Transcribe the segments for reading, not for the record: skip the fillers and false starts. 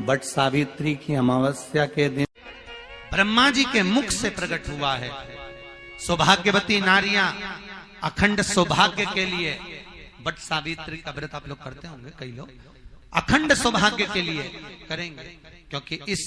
But Savitri की अमावस्या के दिन ब्रह्मा जी के मुख से प्रकट हुआ है। सौभाग्यवती नारियां अखंड सौभाग्य के लिए बट सावित्री का व्रत आप लोग करते होंगे, कई लोग अखंड सौभाग्य के लिए करेंगे, क्योंकि इस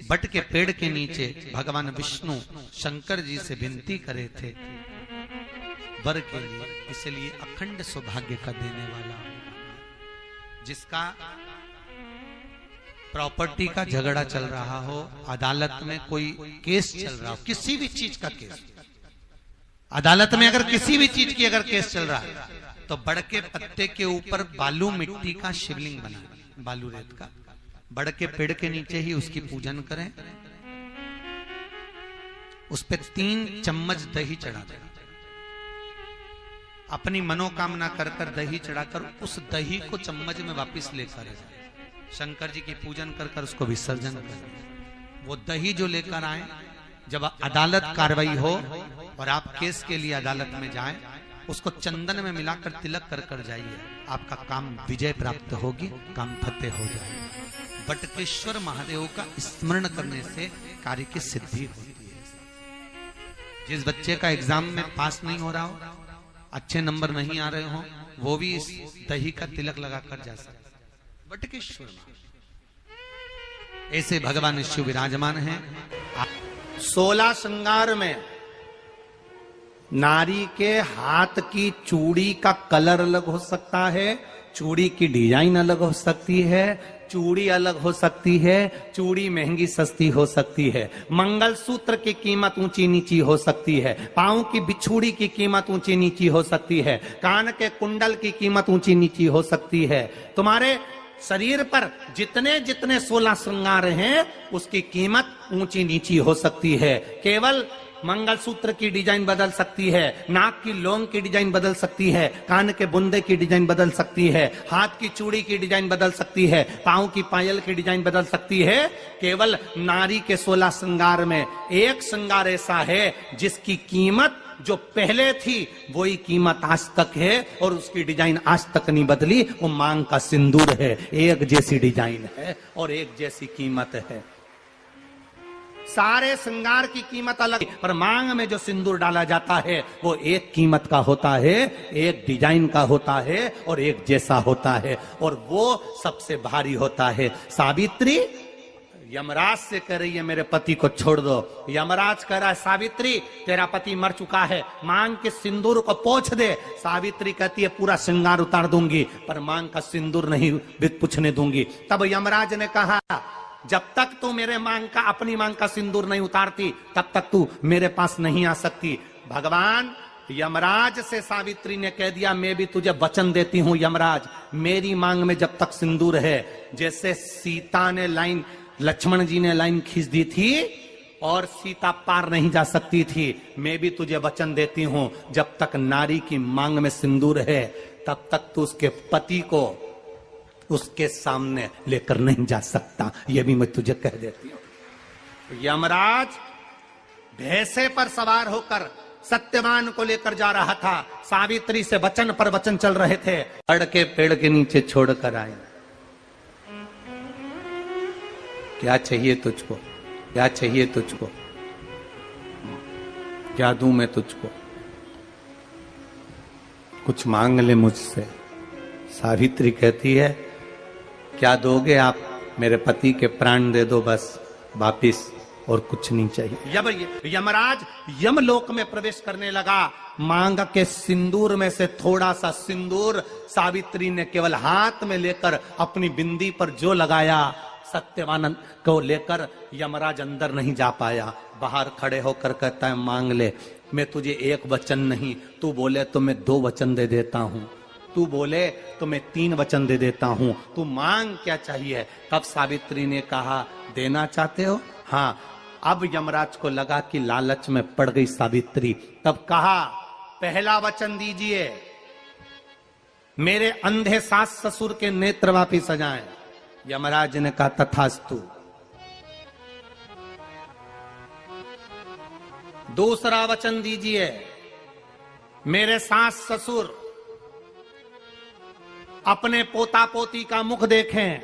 बट के पेड़ के नीचे भगवान विष्णु शंकर जी से विनती करे थे वर के लिए, इसलिए अखंड सौभाग्य का देने वाला। जिसका प्रॉपर्टी का झगड़ा चल रहा हो, अदालत में कोई केस चल रहा हो, किसी भी चीज का केस, अदालत में अगर किसी भी चीज की अगर केस चल रहा है तो बड़ के पत्ते के ऊपर बालू मिट्टी का शिवलिंग बना, बालू रेत का, बड़ के पेड़ के नीचे ही उसकी पूजन करें, उस पे 3 चम्मच दही चढ़ा दें, अपनी मनोकामना कर कर दही चढ़ाकर उस दही को चम्मच में वापस लेकर शंकर जी की पूजन कर कर उसको विसर्जन करें। वो दही जो लेकर आए, जब अदालत कार्रवाई हो और आप केस के लिए अदालत में जाएं, उसको चंदन में मिलाकर तिलक कर कर जाइए, आपका काम विजय प्राप्त होगी, काम फतेह हो जाएगा। बटकेश्वर महादेव का स्मरण करने से कार्य की सिद्धि होती है। जिस बच्चे का एग्जाम में पास नहीं हो रहा हो, अच्छे नंबर नहीं आ रहे हो, वो भी इस दही का तिलक लगाकर जा सकता। बटकेश्वर ऐसे भगवान शिव विराजमान हैं। 16 श्रृंगार में नारी के हाथ की चूड़ी का कलर अलग हो सकता है, चूड़ी की डिजाइन अलग हो सकती है, चूड़ी अलग हो सकती है, चूड़ी महंगी सस्ती हो सकती है, मंगलसूत्र की कीमत ऊंची नीची हो सकती है, पांव की बिछुड़ी की कीमत ऊंची नीची हो सकती है, कान के कुंडल की कीमत ऊंची नीची हो सकती है। तुम्हारे शरीर पर जितने जितने 16 श्रृंगार हैं उसकी कीमत ऊंची नीची हो सकती है। केवल मंगलसूत्र की डिजाइन बदल सकती है, नाक की लौंग की डिजाइन बदल सकती है, कान के बुंदे की डिजाइन बदल सकती है, हाथ की चूड़ी की डिजाइन बदल सकती है, पांव की पायल की डिजाइन बदल सकती है। केवल नारी के 16 श्रृंगार में एक श्रृंगार ऐसा है जिसकी कीमत जो पहले थी वही कीमत आज तक है और उसकी डिजाइन आज तक नहीं बदली। वो मांग का सिंदूर है, एक जैसी डिजाइन है और एक जैसी कीमत है। सारे श्रृंगार की कीमत अलग, पर मांग में जो सिंदूर डाला जाता है वो एक कीमत का होता है, एक डिजाइन का होता है और एक जैसा होता है, और वो सबसे भारी होता है। सावित्री यमराज से कह रही है मेरे पति को छोड़ दो। यमराज कह रहा है सावित्री तेरा पति मर चुका है, मांग के सिंदूर को पोंछ दे। सावित्री कहती है पूरा श्रृंगार उतार दूंगी पर मांग का सिंदूर नहीं पूछने दूंगी। तब यमराज ने कहा जब तक तू मेरे मांग का, अपनी मांग का सिंदूर नहीं उतारती तब तक तू मेरे पास नहीं आ सकती। भगवान यमराज से सावित्री ने कह दिया मैं भी तुझे वचन देती हूं यमराज, मेरी मांग में जब तक सिंदूर है, जैसे सीता ने लाइन, लक्ष्मण जी ने लाइन खींच दी थी और सीता पार नहीं जा सकती थी, मैं भी तुझे वचन देती हूं जब तक नारी की मांग में सिंदूर है तब तक तू उसके पति को उसके सामने लेकर नहीं जा सकता, यह भी मैं तुझे कह देती हूं। यमराज भैंसे पर सवार होकर सत्यवान को लेकर जा रहा था, सावित्री से वचन पर वचन चल रहे थे, बड़ के पेड़ के नीचे छोड़कर आए। क्या चाहिए तुझको, क्या चाहिए तुझको, क्या दूं मैं तुझको, कुछ मांग ले मुझसे। सावित्री कहती है क्या दोगे आप, मेरे पति के प्राण दे दो बस वापिस, और कुछ नहीं चाहिए। यमराज यमलोक में प्रवेश करने लगा, मांग के सिंदूर में से थोड़ा सा सिंदूर सावित्री ने केवल हाथ में लेकर अपनी बिंदी पर जो लगाया, सत्यवान को लेकर यमराज अंदर नहीं जा पाया। बाहर खड़े होकर कहता है मांग ले, मैं तुझे एक वचन नहीं, तू बोले तो मैं 2 वचन दे देता हूं, तू बोले तो मैं 3 वचन दे देता हूं, तू मांग क्या चाहिए। तब सावित्री ने कहा देना चाहते हो, हाँ। अब यमराज को लगा कि लालच में पड़ गई सावित्री, तब कहा पहला वचन दीजिए, मेरे अंधे सास ससुर के नेत्र वापिस आ जाएं। यमराज ने कहा तथास्तु। दूसरा वचन दीजिए, मेरे सास ससुर अपने पोता पोती का मुख देखें।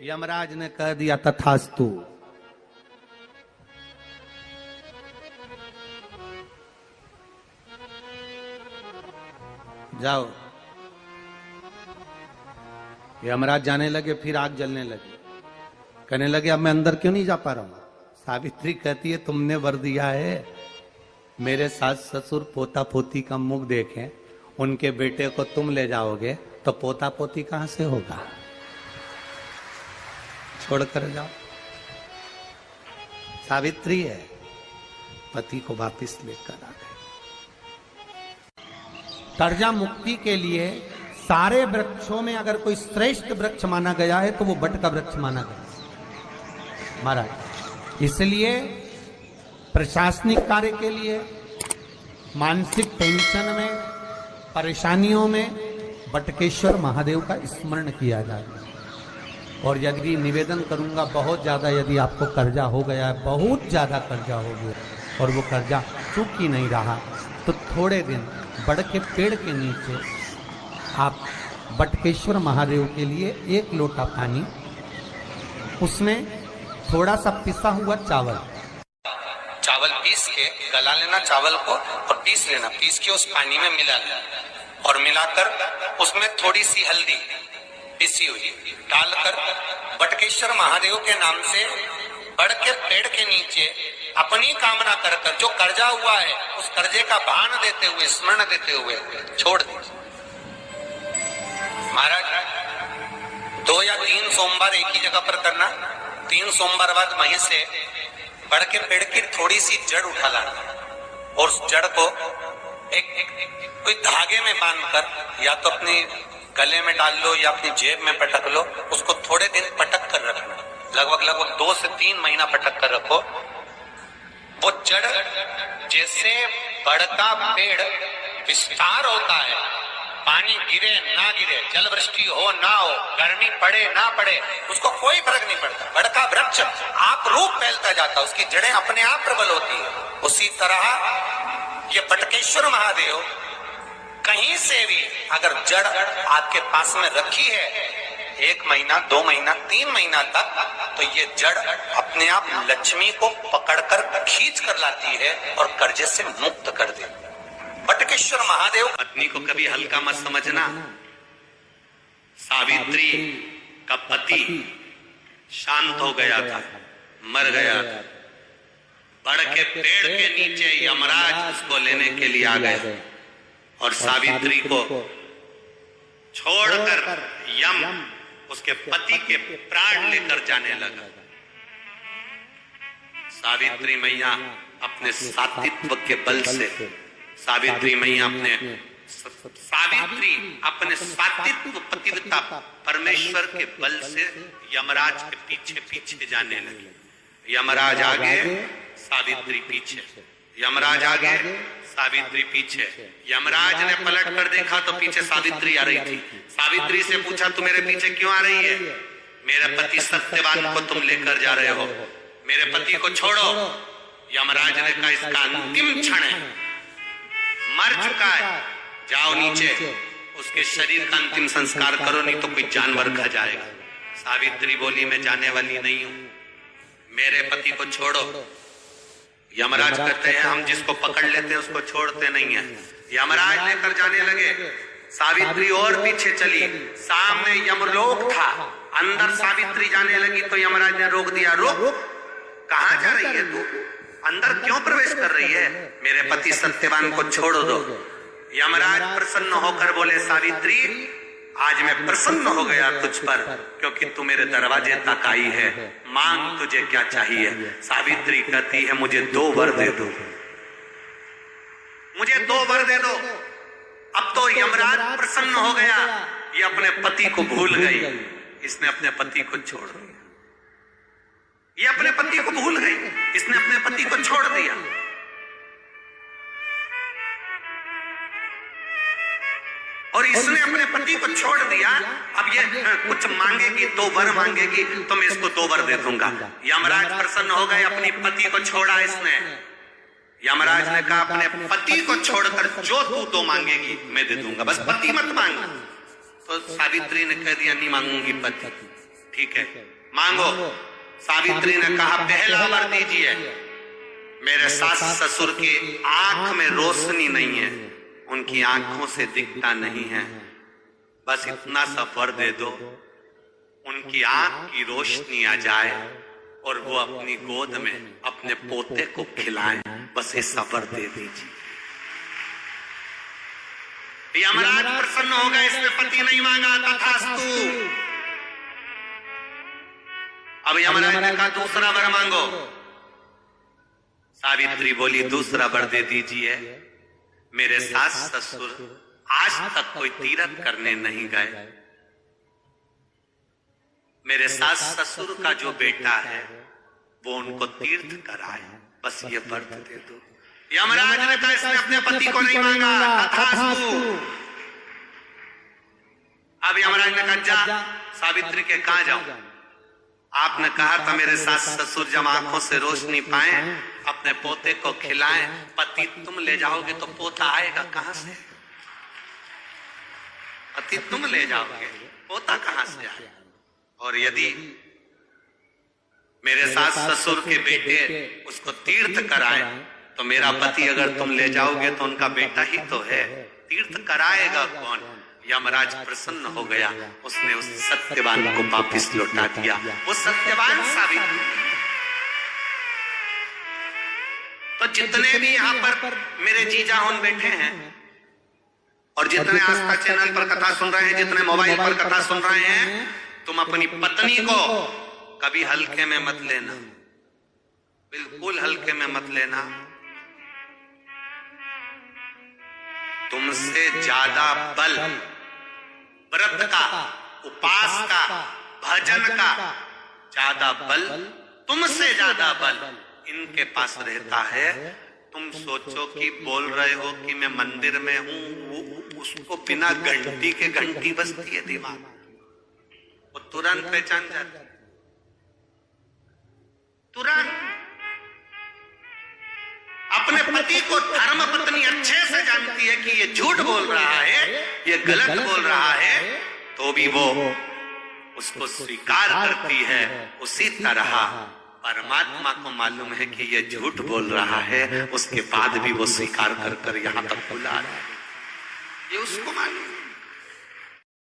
यमराज ने कह दिया तथास्तु। जाओ। यमराज जाने लगे, फिर आग जलने लगी। कहने लगे अब मैं अंदर क्यों नहीं जा पा रहा हूं। सावित्री कहती है तुमने वर दिया है, मेरे सास ससुर पोता पोती का मुख देखें, उनके बेटे को तुम ले जाओगे तो पोता पोती कहां से होगा, छोड़कर जाओ। सावित्री है, पति को वापिस लेकर आ गए। कर्जा मुक्ति के लिए सारे वृक्षों में अगर कोई श्रेष्ठ वृक्ष माना गया है तो वो बट का वृक्ष माना गया महाराज। इसलिए प्रशासनिक कार्य के लिए, मानसिक टेंशन में, परेशानियों में बटकेश्वर महादेव का स्मरण किया जाए। और यदि निवेदन करूंगा, बहुत ज्यादा यदि आपको कर्जा हो गया है, बहुत ज्यादा कर्जा हो गया और वो कर्जा चूक ही नहीं रहा, तो थोड़े दिन बड़ के पेड़ के नीचे आप बटकेश्वर महादेव के लिए 1 लोटा पानी, उसमें थोड़ा सा पिसा हुआ चावल पीस के गला लेना चावल को और पीस लेना, पीस के उस पानी में मिला लेना और मिलाकर उसमें थोड़ी सी हल्दी पिसी हुई डालकर बटकेश्वर महादेव के नाम से बड़ के पेड़ के नीचे अपनी कामना कर कर जो कर्जा हुआ है उस कर्जे का भान देते हुए, स्मरण देते हुए छोड़ दीजिए। महाराज 2 या 3 सोमवार एक ही जगह पर करना, 3 सोमवार बाद वहीं से बड़ के पेड़ की थोड़ी सी जड़ उठा लाना और उस जड़ को एक कोई धागे में बांधकर या तो अपने गले में डाल लो या अपनी जेब में पटक लो, उसको थोड़े दिन पटक कर रखना, लगभग 2 से 3 महीना पटक कर रखो। वो जड़ जैसे बड़ का पेड़ विस्तार होता है, पानी गिरे ना गिरे, जल वृष्टि हो ना हो, गर्मी पड़े ना पड़े, उसको कोई फर्क नहीं पड़ता। बड़ का वृक्ष आप रूप फैलता जाता, उसकी जड़ें अपने आप प्रबल होती है। उसी तरह ये बटकेश्वर महादेव कहीं से भी अगर जड़ आपके पास में रखी है 1 महीना, 2 महीना, 3 महीना तक, तो ये जड़ अपने आप लक्ष्मी को पकड़कर खींच कर लाती है और कर्जे से मुक्त कर देती है। बटकेश्वर महादेव। पत्नी को कभी हल्का मत समझना। सावित्री का पति शांत हो गया था, मर गया था। बड़ के पेड़ के नीचे यमराज उसको लेने के लिए आ गए और सावित्री को छोड़कर यम उसके पति के प्राण लेकर जाने लगा। सावित्री मैया अपने सात्वित्व के बल से, सावित्री अपने सात्वित्व पतिव्रता परमेश्वर के बल से यमराज के पीछे पीछे जाने लगी। यमराज आगे, सावित्री पीछे, यमराज आगे, सावित्री पीछे। यमराज ने पलट कर देखा तो पीछे सावित्री आ रही थी। सावित्री से पूछा तू मेरे पीछे क्यों आ रही है? मेरे पति सत्यवान को तुम लेकर जा रहे हो, मेरे पति को छोड़ो। यमराज ने कहा इसका अंतिम क्षण है, मर चुका है, जाओ नीचे उसके शरीर का अंतिम संस्कार करो, नहीं तो कोई जानवर खा जाएगा। सावित्री बोली मैं जाने वाली नहीं हूं, मेरे पति को छोड़ो। यमराज कहते हैं हम जिसको पकड़ लेते हैं उसको छोड़ते नहीं है। यमराज लेकर जाने लगे, सावित्री और पीछे चली, सामने यमलोक था, अंदर सावित्री जाने लगी तो यमराज ने रोक दिया, रोक, कहां जा रही है तू, अंदर क्यों प्रवेश कर रही है, मेरे पति सत्यवान को छोड़ दो। यमराज प्रसन्न होकर बोले सावित्री आज मैं प्रसन्न हो गया तुझ पर, क्योंकि तू मेरे दरवाजे तक आई है, मांग तुझे क्या चाहिए। सावित्री कहती है मुझे 2 वर दे दो, मुझे 2 वर दे दो। अब तो यमराज प्रसन्न हो गया, ये अपने पति को भूल गई, इसने अपने पति को छोड़ दिया। ये अपने पति को भूल गई, इसने अपने पति को छोड़ दिया। और इसने अपने पति को छोड़ दिया। अब ये कुछ मांगेगी, 2 वर मांगेगी तो मैं इसको 2 वर दे दूंगा। यमराज प्रसन्न हो गए, अपनी पति को छोड़ा इसने। यमराज ने कहा अपने पति को छोड़कर जो तू 2 मांगेगी मैं दे दूंगा, बस पति मत मांग। तो सावित्री ने कह दिया नहीं मांगूंगी पति। ठीक है, मांगो। सावित्री ने कहा पहला वर दीजिए। मेरे सास ससुर की आंख में रोशनी नहीं है, उनकी आंखों से दिखता नहीं है, बस इतना सा वर दे दो, उनकी आंख की रोशनी आ जाए और वो अपनी गोद में अपने पोते को खिलाएं, बस ऐसा वर दे दीजिए। यमराज प्रसन्न हो गए, इसने पति नहीं मांगा, तथास्तु। अब यमराज ने कहा दूसरा वर मांगो। सावित्री बोली दूसरा वर दे दीजिए। मेरे सास ससुर आज तक कोई तीर्थ करने नहीं गए, मेरे सास ससुर का जो बेटा है वो उनको तीर्थ कराए, बस ये व्रत दे दो। यमराज ने कहा इसने अपने पति को नहीं मांगा, तथास्तु। अब यमराज ने कहा जा सावित्री के कहां जाऊं? आपने कहा था मेरे सास ससुर जब आंखों से रोशनी पाए अपने पोते को खिलाएं, पति तुम ले जाओगे तो पोता आएगा कहां से? पति तुम ले जाओगे, पोता कहां से आएगा? और यदि मेरे सास ससुर के बेटे उसको तीर्थ कराएं तो मेरा पति अगर तुम ले जाओगे तो उनका बेटा ही तो है, तीर्थ कराएगा कौन? यमराज प्रसन्न हो गया, उसने उस सत्यवान को वापिस लौटा दिया। वो सत्यवान सावित्री। तो जितने भी यहाँ पर मेरे जीजा उन बैठे हैं और जितने आस्था चैनल पर कथा सुन रहे हैं, जितने मोबाइल पर कथा सुन रहे हैं, तुम अपनी पत्नी को कभी हल्के में मत लेना, बिल्कुल हल्के में मत लेना। तुमसे ज्यादा बल व्रत का, उपास का, भजन का ज्यादा बल, तुमसे ज्यादा बल इनके पास रहता है। तुम सोचो कि बोल रहे हो कि मैं मंदिर में हूं, उसको बिना घंटी के घंटी बजती है दिमाग, वो तुरंत पहचान जाता, तुरंत। अपने पति को धर्म पत्नी अच्छे से जानती है कि ये झूठ बोल रहा है, ये गलत बोल रहा है, तो भी वो उसको स्वीकार करती है। उसी तरह परमात्मा को मालूम है कि ये झूठ बोल रहा है, उसके बाद भी वो स्वीकार कर कर यहाँ तक बुला रहा है, ये उसको मालूम है।